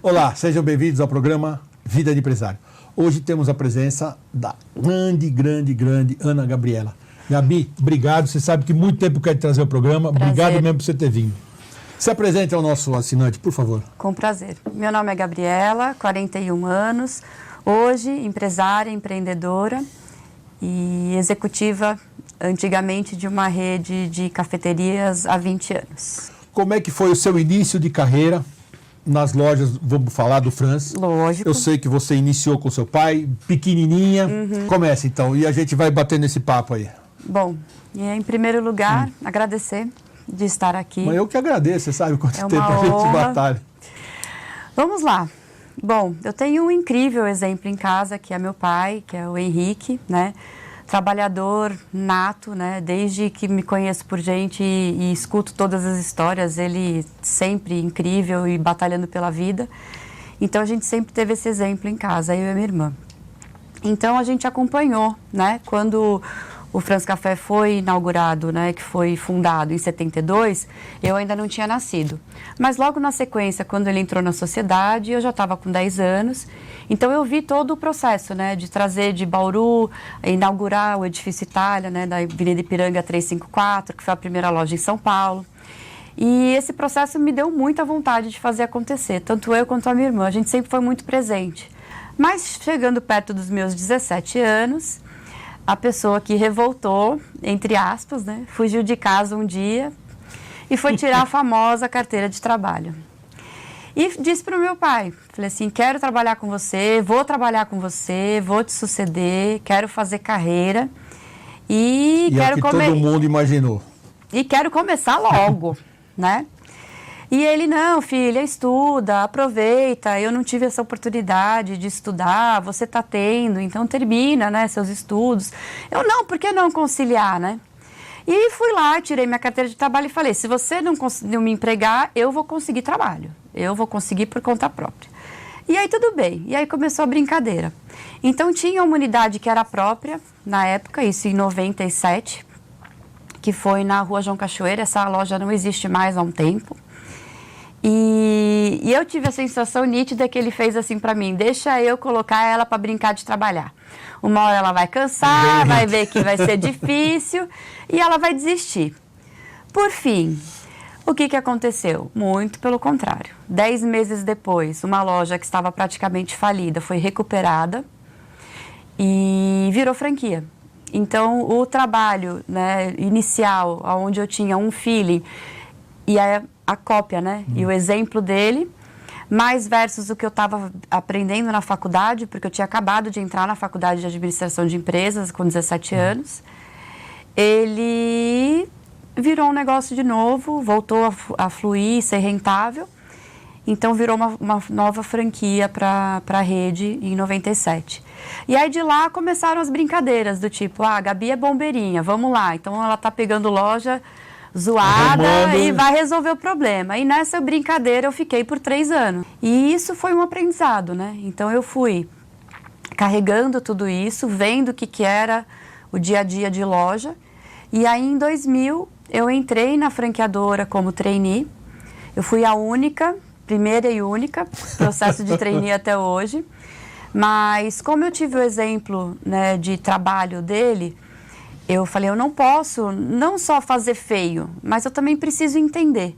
Olá, sejam bem-vindos ao programa Vida de Empresário. Hoje temos a presença da grande Ana Gabriela. Gabi, obrigado. Você sabe que muito tempo eu quero trazer o programa. Prazer. Obrigado mesmo por você ter vindo. Se apresente ao nosso assinante, por favor. Com prazer. Meu nome é Gabriela, 41 anos. Hoje, empresária, empreendedora e executiva, antigamente, de uma rede de cafeterias há 20 anos. Como é que foi o seu início de carreira nas lojas, vamos falar do Franz? Lógico. Eu sei que você iniciou com seu pai, pequenininha. Começa então, e a gente vai batendo esse papo aí. Bom, e em primeiro lugar, agradecer de estar aqui. Mas eu que agradeço, você sabe quanto É uma tempo a gente honra. batalha. Vamos lá. Bom, eu tenho um incrível exemplo em casa, que é meu pai, que é o Henrique, né? Trabalhador nato, né? Desde que me conheço por gente e escuto todas as histórias, ele sempre incrível e batalhando pela vida. Então a gente sempre teve esse exemplo em casa, eu e a minha irmã. Então a gente acompanhou, né? Quando o Franz Café foi inaugurado, né, que foi fundado em 72, eu ainda não tinha nascido. Mas logo na sequência, quando ele entrou na sociedade, eu já estava com 10 anos. Então eu vi todo o processo, né, de trazer de Bauru, inaugurar o edifício Itália, né, da Avenida Ipiranga 354, que foi a primeira loja em São Paulo. E esse processo me deu muita vontade de fazer acontecer, tanto eu quanto a minha irmã. A gente sempre foi muito presente. Mas chegando perto dos meus 17 anos, a pessoa que revoltou, entre aspas, né, fugiu de casa um dia e foi tirar a famosa carteira de trabalho. E disse para o meu pai, falei assim, quero trabalhar com você, vou trabalhar com você, vou te suceder, quero fazer carreira e quero é o que todo mundo imaginou. E quero começar logo, né? E ele, não, filha, estuda, aproveita, eu não tive essa oportunidade de estudar, você está tendo, então termina, né, seus estudos. Eu, não, por que não conciliar, né? E fui lá, tirei minha carteira de trabalho e falei, se você não conseguir me empregar, eu vou conseguir trabalho, eu vou conseguir por conta própria. E aí tudo bem, e aí começou a brincadeira. Então tinha uma unidade que era própria, na época, isso em 97, que foi na Rua João Cachoeira, essa loja não existe mais há um tempo. E eu tive a sensação nítida que ele fez assim para mim, deixa eu colocar ela para brincar de trabalhar. Uma hora ela vai cansar, vai ver que vai ser difícil e ela vai desistir. Por fim, o que aconteceu? Muito pelo contrário. 10 meses depois, uma loja que estava praticamente falida foi recuperada e virou franquia. Então, o trabalho, né, inicial, onde eu tinha um feeling e a cópia, né? E o exemplo dele, mais versus o que eu estava aprendendo na faculdade, porque eu tinha acabado de entrar na faculdade de administração de empresas com 17 anos. Ele virou um negócio de novo, voltou a fluir, ser rentável. Então virou uma nova franquia para a rede em 97. E aí de lá começaram as brincadeiras do tipo, a Gabi é bombeirinha, vamos lá. Então ela tá pegando loja zoada e vai resolver o problema. E nessa brincadeira eu fiquei por 3 anos. E isso foi um aprendizado, né? Então eu fui carregando tudo isso, vendo o que era o dia a dia de loja. E aí em 2000 eu entrei na franqueadora como trainee. Eu fui a única, primeira e única, processo de trainee até hoje. Mas como eu tive o exemplo, né, de trabalho dele, eu falei, eu não posso não só fazer feio, mas eu também preciso entender.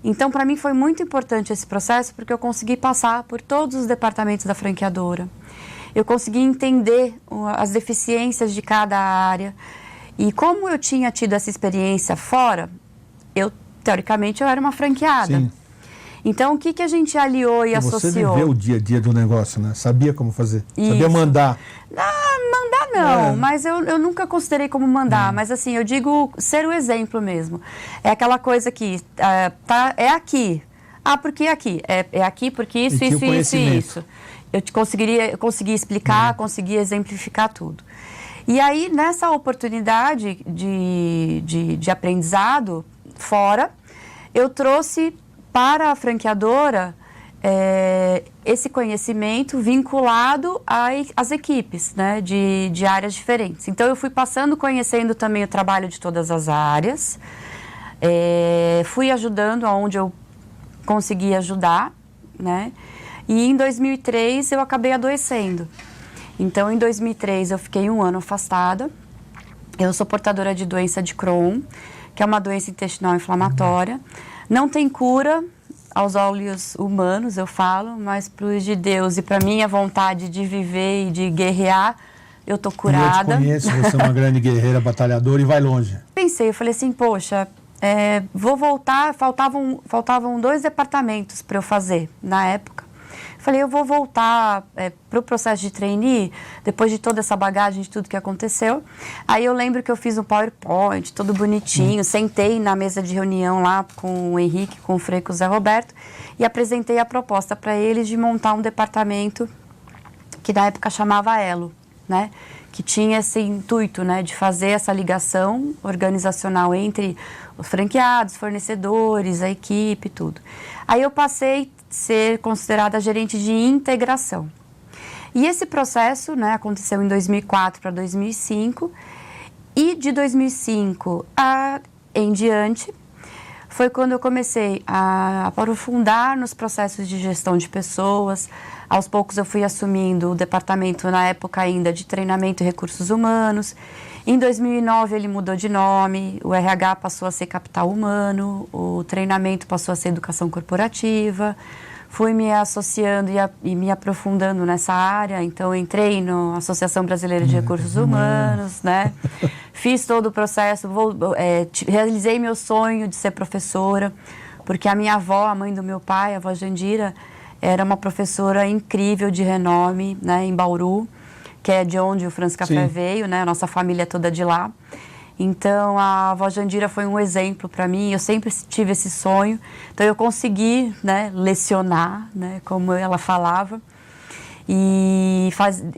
Então, para mim foi muito importante esse processo, porque eu consegui passar por todos os departamentos da franqueadora. Eu consegui entender as deficiências de cada área. E como eu tinha tido essa experiência fora, teoricamente, eu era uma franqueada. Sim. Então, o que a gente aliou e associou? Você viveu o dia a dia do negócio, né? Sabia como fazer, sabia mandar. Mandar não, mas eu nunca considerei como mandar, mas assim, eu digo ser o exemplo mesmo. É aquela coisa que é aqui. Ah, por que aqui? É aqui porque isso, isso. Eu consegui explicar, consegui exemplificar tudo. E aí, nessa oportunidade de aprendizado fora, eu trouxe para a franqueadora esse conhecimento vinculado às equipes, né, de áreas diferentes. Então, eu fui passando, conhecendo também o trabalho de todas as áreas, fui ajudando aonde eu consegui ajudar, né, E em 2003 eu acabei adoecendo. Então, em 2003 eu fiquei 1 ano afastada. Eu sou portadora de doença de Crohn, que é uma doença intestinal inflamatória. Não tem cura aos olhos humanos, eu falo, mas para os de Deus e para minha vontade de viver e de guerrear, eu tô curada. Eu te conheço, você é uma grande guerreira, batalhadora e vai longe. Pensei, eu falei assim, poxa, vou voltar, faltavam 2 departamentos para eu fazer na época. Falei, eu vou voltar para o processo de trainee, depois de toda essa bagagem de tudo que aconteceu. Aí eu lembro que eu fiz um PowerPoint, todo bonitinho, sentei na mesa de reunião lá com o Henrique, com o Frei e com o Zé Roberto, e apresentei a proposta para eles de montar um departamento que na época chamava Elo, né? Que tinha esse intuito, né, de fazer essa ligação organizacional entre os franqueados, fornecedores, a equipe, tudo. Aí eu passei a ser considerada gerente de integração. E esse processo, né, aconteceu em 2004 para 2005, e de 2005 em diante foi quando eu comecei a aprofundar nos processos de gestão de pessoas. Aos poucos eu fui assumindo o departamento, na época ainda, de treinamento e recursos humanos. Em 2009 ele mudou de nome, o RH passou a ser capital humano, o treinamento passou a ser educação corporativa. Fui me associando e me aprofundando nessa área, então entrei na Associação Brasileira de Recursos Humanos, né? Fiz todo o processo, realizei meu sonho de ser professora, porque a minha avó, a mãe do meu pai, a avó Jandira, era uma professora incrível de renome, né, em Bauru, que é de onde o Franz Café veio, né? A nossa família é toda de lá. Então, a avó Jandira foi um exemplo para mim, eu sempre tive esse sonho. Então, eu consegui, né, lecionar, né, como ela falava, e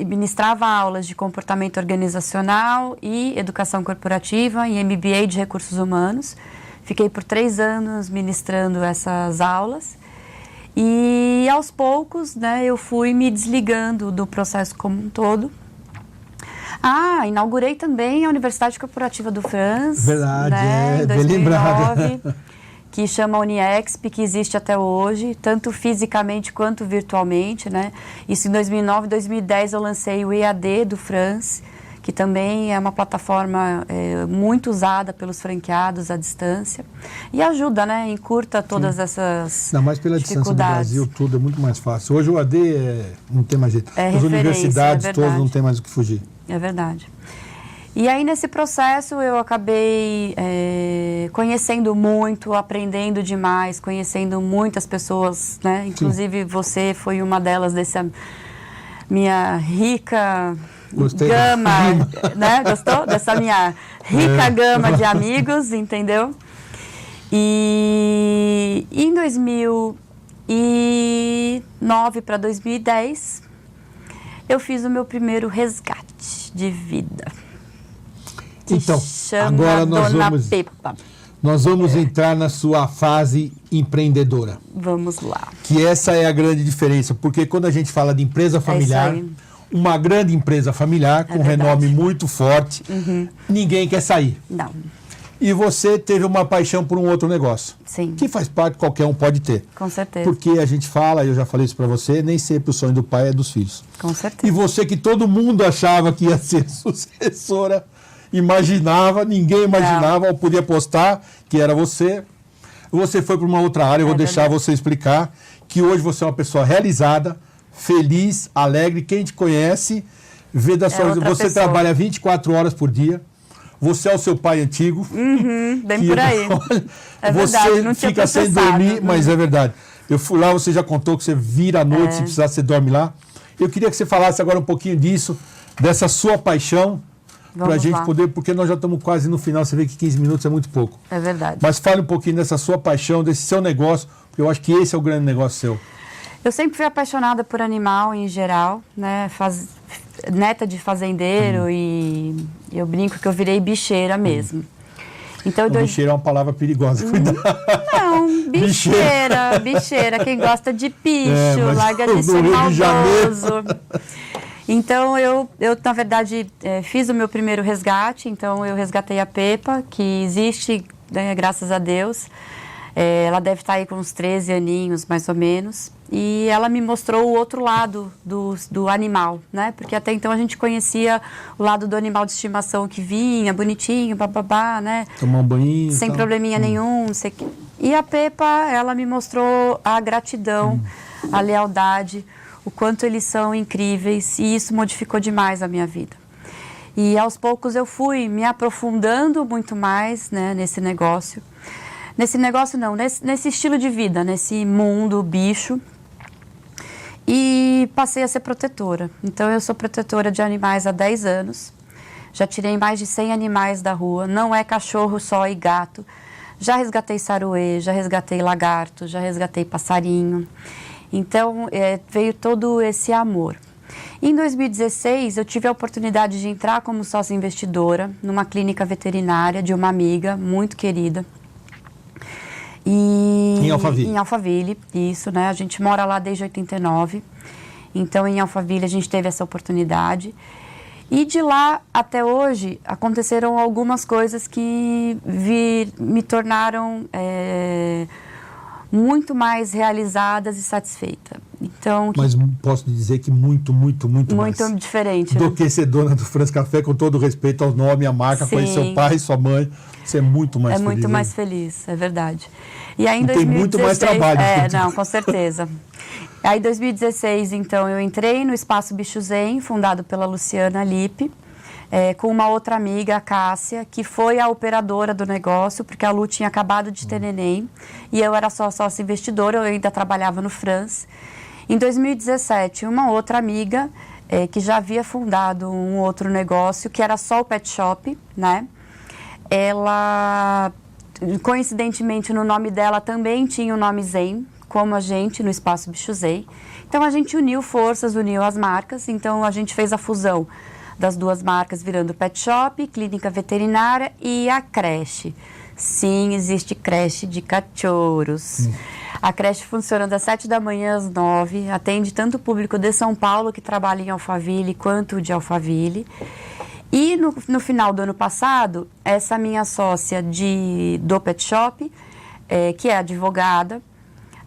ministrava aulas de comportamento organizacional e educação corporativa e MBA de recursos humanos. Fiquei por 3 anos ministrando essas aulas. E, aos poucos, né, eu fui me desligando do processo como um todo. Inaugurei também a Universidade Corporativa do Franz. Verdade, né, em 2009, bem lembrado. Que chama Uniexp, que existe até hoje, tanto fisicamente quanto virtualmente, né? Isso em 2009, 2010 eu lancei o EAD do Franz, que também é uma plataforma muito usada pelos franqueados à distância. E ajuda, né? Encurta todas essas Não, mas pela distância do Brasil, tudo é muito mais fácil. Hoje o AD não tem mais jeito. As universidades todas não tem mais o que fugir. É verdade. E aí, nesse processo, eu acabei conhecendo muito, aprendendo demais, conhecendo muitas pessoas, né? Inclusive, você foi uma delas dessa minha rica... Gostei gama, né? Gostou? Dessa minha rica gama de amigos, entendeu? E em 2009 para 2010, eu fiz o meu primeiro resgate de vida. Então, chama agora Dona Pepa. Nós vamos entrar na sua fase empreendedora. Vamos lá. Que essa é a grande diferença, porque quando a gente fala de empresa familiar... uma grande empresa familiar, com renome muito forte, ninguém quer sair. Não. E você teve uma paixão por um outro negócio. Sim. Que faz parte, qualquer um pode ter. Com certeza. Porque a gente fala, eu já falei isso para você, nem sempre o sonho do pai é dos filhos. Com certeza. E você que todo mundo achava que ia ser sucessora, imaginava, ninguém imaginava, ou podia apostar que era você. Você foi para uma outra área, eu vou deixar você explicar, que hoje você é uma pessoa realizada, feliz, alegre. Quem te conhece vê da sua vida. Você trabalha 24 horas por dia. Você é o seu pai antigo. Bem por aí. É verdade, não tinha fica sem dormir, mas é verdade. Eu fui lá, você já contou que você vira à noite, se precisar, você dorme lá. Eu queria que você falasse agora um pouquinho disso, dessa sua paixão, para a gente poder, porque nós já estamos quase no final, você vê que 15 minutos é muito pouco. É verdade. Mas fale um pouquinho dessa sua paixão, desse seu negócio, porque eu acho que esse é o grande negócio seu. Eu sempre fui apaixonada por animal em geral, né? Neta de fazendeiro e eu brinco que eu virei bicheira mesmo. Então, bicheira é uma palavra perigosa, cuidado. Não, bicheira. Quem gosta de bicho, larga de ser maldoso. Então, eu na verdade, fiz o meu primeiro resgate. Então, eu resgatei a Pepa, que existe, né, graças a Deus. Ela deve estar aí com uns 13 aninhos, mais ou menos. e ela me mostrou o outro lado do animal, né? Porque até então a gente conhecia o lado do animal de estimação que vinha, bonitinho, bababá, né? Tomar um banho. Sem probleminha nenhum, não sei o quê. E a Pepa, ela me mostrou a gratidão, a lealdade, o quanto eles são incríveis, e isso modificou demais a minha vida. E aos poucos eu fui me aprofundando muito mais, né, nesse negócio. Nesse negócio não, nesse estilo de vida, nesse mundo bicho. E passei a ser protetora. Então eu sou protetora de animais há 10 anos. Já tirei mais de 100 animais da rua. Não é cachorro só e gato. Já resgatei saruê, já resgatei lagarto, já resgatei passarinho. Então veio todo esse amor. Em 2016, eu tive a oportunidade de entrar como sócia investidora numa clínica veterinária de uma amiga muito querida. Em Alphaville? Em Alphaville, isso, né? A gente mora lá desde 89. Então, em Alphaville, a gente teve essa oportunidade. E de lá até hoje, aconteceram algumas coisas que me tornaram muito mais realizadas e satisfeita. Então, mas posso dizer que muito mais. Muito diferente, do né? que ser dona do France Café, com todo respeito ao nome, à marca, Sim. conhecer seu pai, sua mãe. Você é muito mais feliz. É muito mais né? feliz, é verdade. E aí, em tem 2016, muito mais trabalho. Não, com certeza. Aí, em 2016, então, eu entrei no Espaço Bicho Zen, fundado pela Luciana Lippe, com uma outra amiga, a Cássia, que foi a operadora do negócio, porque a Lu tinha acabado de ter neném, e eu era só sócia investidora, eu ainda trabalhava no France. Em 2017, uma outra amiga, que já havia fundado um outro negócio, que era só o pet shop, né? Ela, coincidentemente, no nome dela também tinha o nome Zen, como a gente, no Espaço Bicho Zen. Então, a gente uniu forças, uniu as marcas, então a gente fez a fusão das duas marcas, virando pet shop, clínica veterinária e a creche. Sim, existe creche de cachorros. A creche funciona das 7 da manhã às 9, atende tanto o público de São Paulo, que trabalha em Alphaville, quanto o de Alphaville. E no final do ano passado, essa minha sócia do pet shop, que é advogada,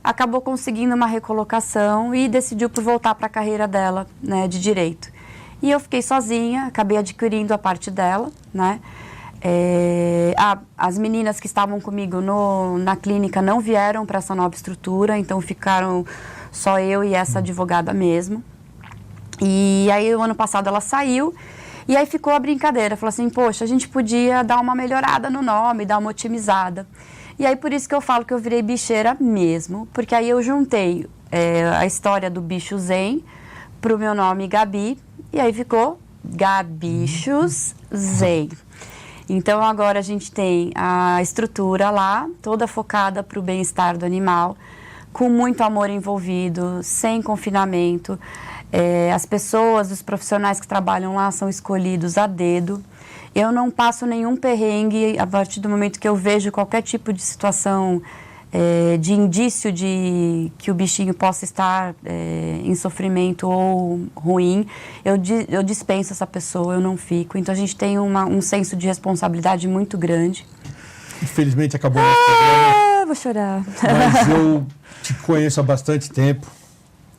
acabou conseguindo uma recolocação e decidiu por voltar para a carreira dela, né, de direito. E eu fiquei sozinha, acabei adquirindo a parte dela, né? As meninas que estavam comigo na clínica não vieram para essa nova estrutura, então ficaram só eu e essa advogada mesmo. E aí, o ano passado, ela saiu, e aí ficou a brincadeira. Falou assim, poxa, a gente podia dar uma melhorada no nome, dar uma otimizada. E aí, por isso que eu falo que eu virei bicheira mesmo, porque aí eu juntei a história do bicho Zen pro meu nome Gabi, e aí ficou Gabichos Zen. Então, agora a gente tem a estrutura lá, toda focada para o bem-estar do animal, com muito amor envolvido, sem confinamento. As pessoas, os profissionais que trabalham lá são escolhidos a dedo. Eu não passo nenhum perrengue a partir do momento que eu vejo qualquer tipo de situação de indício de que o bichinho possa estar em sofrimento ou ruim, eu dispenso essa pessoa, eu não fico. Então, a gente tem um senso de responsabilidade muito grande. Infelizmente, acabou o nosso programa. Vou chorar. Mas eu te conheço há bastante tempo.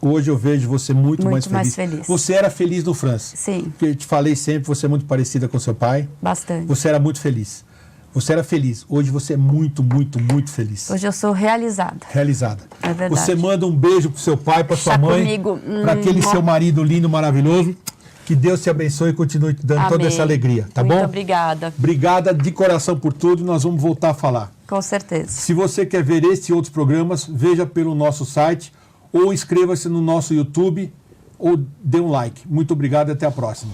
Hoje eu vejo você muito mais feliz. Você era feliz no France. Sim. Porque eu te falei sempre, você é muito parecida com seu pai. Bastante. Você era muito feliz. Você era feliz. Hoje você é muito feliz. Hoje eu sou realizada. Realizada. É verdade. Você manda um beijo pro seu pai, pra sua mãe, para aquele seu marido lindo, maravilhoso. Que Deus te abençoe e continue te dando toda essa alegria, tá bom? Muito obrigada. Obrigada de coração por tudo. Nós vamos voltar a falar. Com certeza. Se você quer ver este e outros programas, veja pelo nosso site ou inscreva-se no nosso YouTube ou dê um like. Muito obrigado e até a próxima.